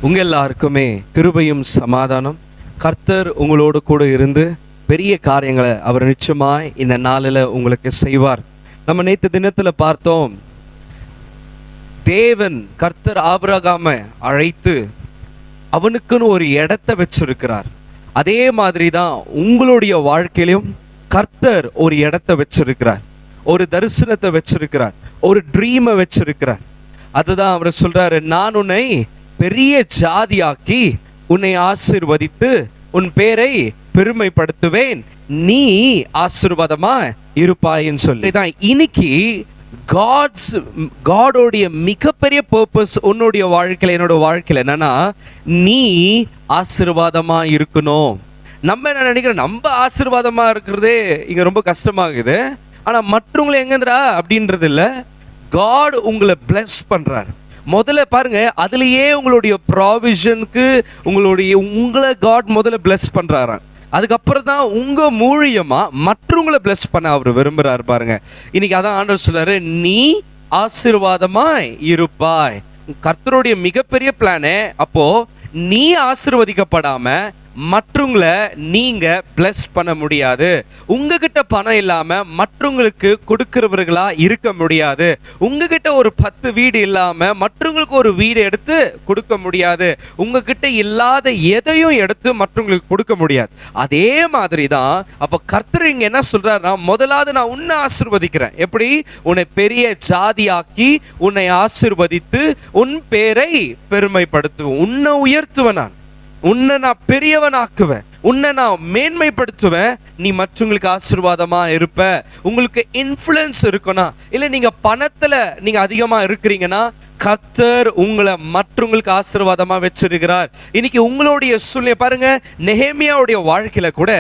உங்க எல்லாருக்குமே கிருபையும் சமாதானம். கர்த்தர் உங்களோடு கூட இருந்து பெரிய காரியங்களை அவர் நிச்சயமாய் இந்த நாளில் உங்களுக்கு செய்வார். நம்ம நேற்று தினத்தில் பார்த்தோம், தேவன் கர்த்தர் ஆபிரகாமை அழைத்து அவனுக்குன்னு ஒரு இடத்தை வச்சிருக்கிறார். அதே மாதிரி தான் உங்களுடைய வாழ்க்கையிலும் கர்த்தர் ஒரு இடத்தை வச்சிருக்கிறார், ஒரு தரிசனத்தை வச்சிருக்கிறார், ஒரு ட்ரீமை வச்சிருக்கிறார். அதுதான் அவர் சொல்றாரு, நான் உன்னை பெரிய ஜாதியாக்கி உன்னை ஆசீர்வதித்து உன் பேரை பெருமைப்படுத்துவேன், நீ ஆசீர்வாதமா இருப்பாயின்னு சொல்லிதான். இன்னைக்கு காடோடைய மிகப்பெரிய பர்பஸ் உன்னுடைய வாழ்க்கையில என்னோட வாழ்க்கையில என்னன்னா, நீ ஆசீர்வாதமா இருக்கணும். நம்ம என்ன நினைக்கிறோம், நம்ம ஆசீர்வாதமா இருக்கிறதே இங்க ரொம்ப கஷ்டமாகுது, ஆனா மற்றவங்களை எங்கன்றா அப்படின்றது இல்லை. காட் உங்களை பிளஸ் பண்றாரு. முதல்ல பாருங்க, அதுலயே உங்களுடைய ப்ராவிஷனுக்கு உங்களை காட் முதல்ல பிளஸ் பண்றாராம். அதுக்கப்புறம் தான் உங்க மூலியமா மற்றவங்களை பிளஸ் பண்ண அவர் விரும்புறாரு. பாருங்க, இன்னைக்கு அதான் ஆண்டவர் சொல்றாரு, நீ ஆசீர்வாதமாய் இருப்பாய். கர்த்தருடைய மிகப்பெரிய பிளானே அப்போ நீ ஆசீர்வதிக்கப்படாம மற்றவங்களை நீங்க பிளஸ் பண்ண முடியாது. உங்ககிட்ட பணம் இல்லாம மற்றவங்களுக்கு கொடுக்கிறவர்களா இருக்க முடியாது. உங்ககிட்ட ஒரு 10 வீடு இல்லாம மற்றவங்களுக்கு ஒரு வீடு எடுத்து கொடுக்க முடியாது. உங்ககிட்ட இல்லாத எதையும் எடுத்து மற்றவங்களுக்கு கொடுக்க முடியாது. அதே மாதிரி தான் அப்ப கர்த்தர் இங்க என்ன சொல்றாருன்னா, முதலாவது நான் உன்னை ஆசீர்வதிக்கிறேன். எப்படி? உன்னை பெரிய ஜாதியாக்கி உன்னை ஆசீர்வதித்து உன் பேரை பெருமைப்படுத்துவேன், உன்னை உயர்த்துவேன், உன்னை நான் பெரியவனாக்குவேன், உன்னை நான் மேன்மைப்படுத்துவேன், நீ மற்றவங்களுக்கு ஆசீர்வாதமா இருப்ப. உங்களுக்கு இன்ஃப்ளூயன்ஸ் இருக்கணும். இல்லை நீங்க பணத்துல நீங்க அதிகமா இருக்கிறீங்கன்னா கர்த்தர் உங்களை மற்றவங்களுக்கு ஆசீர்வாதமா வச்சிருக்கிறார். இன்னைக்கு உங்களுடைய சூழ்நிலை பாருங்க, நெகேமியாவுடைய வாழ்க்கையில கூட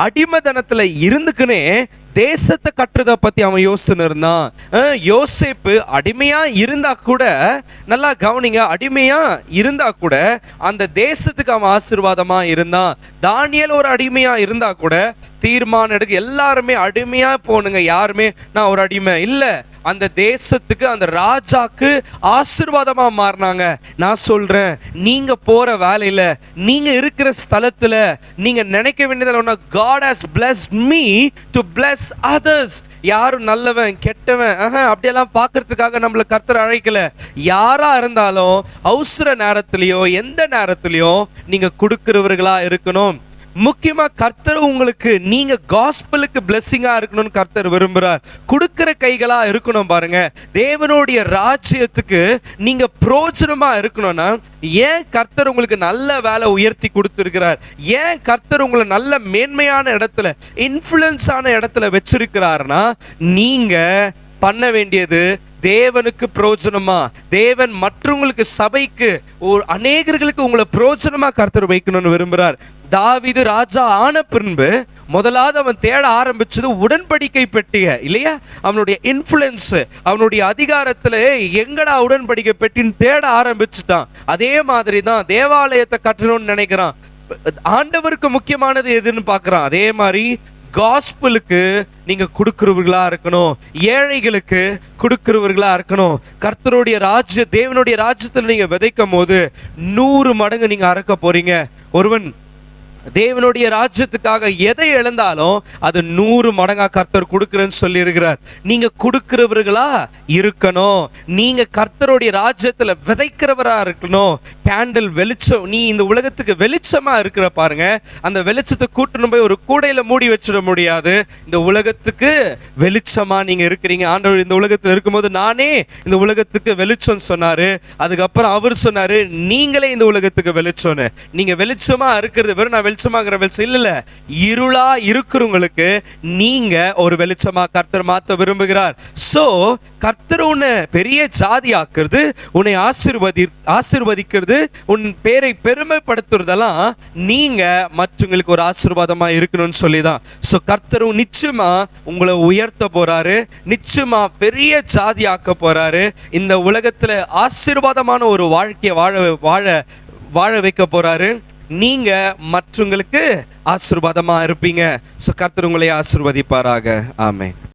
அடிமைத்தனத்துல இருந்துக்குன்னே தேசத்தை கட்டுறதை பத்தி அவன் யோசிச்சுன்னு இருந்தான். யோசேப்பு அடிமையா இருந்தா கூட, நல்லா கவனிங்க, அடிமையா இருந்தா கூட அந்த தேசத்துக்கு அவன் ஆசீர்வாதமா இருந்தான். தானியேல் ஒரு அடிமையா இருந்தா கூட தீர்மானம் எடுக்க எல்லாருமே அடிமையா போனுங்க, யாருமே நான் ஒரு அடிமை இல்லை, அந்த தேசத்துக்கு அந்த ராஜாக்கு ஆசீர்வாதமா மாறினாங்க. நான் சொல்றேன், நீங்க போற வேலையில நீங்க இருக்கிற ஸ்தலத்துல நீங்க நினைக்க வேண்டியது, God has blessed me to bless others. யாரும் நல்லவன் கெட்டவன் அப்படியெல்லாம் பார்க்கறதுக்காக நம்மளை கர்த்தர் அழைக்கல. யாரா இருந்தாலும் அவசர நேரத்திலயோ எந்த நேரத்திலயோ நீங்க கொடுக்கிறவர்களா இருக்கணும். முக்கியமா கர்த்தர் உங்களுக்கு நீங்க காஸ்பலுக்கு பிளெஸிங்கா இருக்கணும்னு கர்த்தர் விரும்புறார். கொடுக்கிற கைகளா இருக்கணும். பாருங்க, தேவனுடைய ராஜ்யத்துக்கு நீங்க பிரோஜனமா இருக்கணும்னா ஏன் கர்த்தர் உங்களுக்கு நல்ல வேலை உயர்த்தி கொடுத்திருக்கிறார், ஏன் கர்த்தர் உங்களை நல்ல மேன்மையான இடத்துல இன்ஃப்ளூயன்ஸான இடத்துல வச்சிருக்கிறாருன்னா, நீங்க பண்ண வேண்டியது தேவனுக்கு பிரோஜனமா, தேவன் மற்றவங்களுக்கு சபைக்கு அநேகர்களுக்கு உங்களை பிரோஜனமா கர்த்தர் வைக்கணும்னு விரும்புறார். தாவீது ராஜா ஆன பின்பு முதலாவது அவன் தேட ஆரம்பிச்சது உடன்படிக்கை பெட்டிய இல்லையா, அவனுடைய இன்ஃப்ளூயன்ஸ், அவனுடைய அதிகாரத்துல எங்கடா உடன்படிக்கை பெட்டின்னு தேட ஆரம்பிச்சுட்டான். அதே மாதிரி தான் தேவாலயத்தை கட்டணும்னு நினைக்கிறான். ஆண்டவருக்கு முக்கியமானது எதுன்னு பார்க்கறான். அதே மாதிரி காஸ்பலுக்கு நீங்க கொடுக்கிறவர்களா இருக்கணும், ஏழைகளுக்கு கொடுக்கிறவர்களா இருக்கணும். கர்த்தருடைய ராஜ்ய தேவனுடைய ராஜ்யத்தில் நீங்க விதைக்கும் போது 100 மடங்கு நீங்க அறுக்க போறீங்க. ஒருவன் தேவனுடைய ராஜ்யத்துக்காக எதை இழந்தாலும் அது 100 மடங்கா கர்த்தர் கொடுக்கிறேன்னு சொல்லி இருக்கிறார். நீங்க கொடுக்கிறவர்களா இருக்கணும். நீங்க கர்த்தருடைய ராஜ்யத்துல விதைக்கிறவரா இருக்கணும். கேண்டில் வெளிச்சம், நீ இந்த உலகத்துக்கு வெளிச்சமா இருக்கிற பாருங்க, அந்த வெளிச்சத்தை கூட்டணும் போய் ஒரு கூடையில மூடி வச்சிட முடியாது. இந்த உலகத்துக்கு வெளிச்சமா நீங்க இருக்கிறீங்க. ஆண்டவர் இந்த உலகத்துல இருக்கும்போது நானே இந்த உலகத்துக்கு வெளிச்சம் சொன்னாரு. அதுக்கப்புறம் அவர் சொன்னாரு, நீங்களே இந்த உலகத்துக்கு வெளிச்சம்னு. நீங்க வெளிச்சமா இருக்கிறது வெறும் நான் வெளிச்சமாகிற வெளிச்சம் இல்ல, இருளா இருக்கிறவங்களுக்கு நீங்க ஒரு வெளிச்சமா கர்த்தர் மாத்த விரும்புகிறார். சோ கர்த்தர் உன்னை பெரிய ஜாதி ஆக்குறது, உன்னை ஆசீர்வதிக்கிறது, உன் பேரை பெருமைப்படுத்துறதெல்லாம் நீங்க மற்றவங்களுக்கு ஒரு ஆசீர்வாதமா இருக்கணும்னு சொல்லிதான். சோ கர்த்தர் நிச்சயமா உங்களை உயர்த்த போறாரு, நிச்சயமா பெரிய ஜாதி ஆக்க போறாரு. இந்த உலகத்துல ஆசீர்வாதமான ஒரு வாழ்க்கையை வாழ வைக்க போறாரு. நீங்க மற்றவங்களுக்கு ஆசீர்வாதமா இருப்பீங்க. சோ கர்த்தர் உங்களை ஆசீர்வதிப்பாராக. ஆமென்.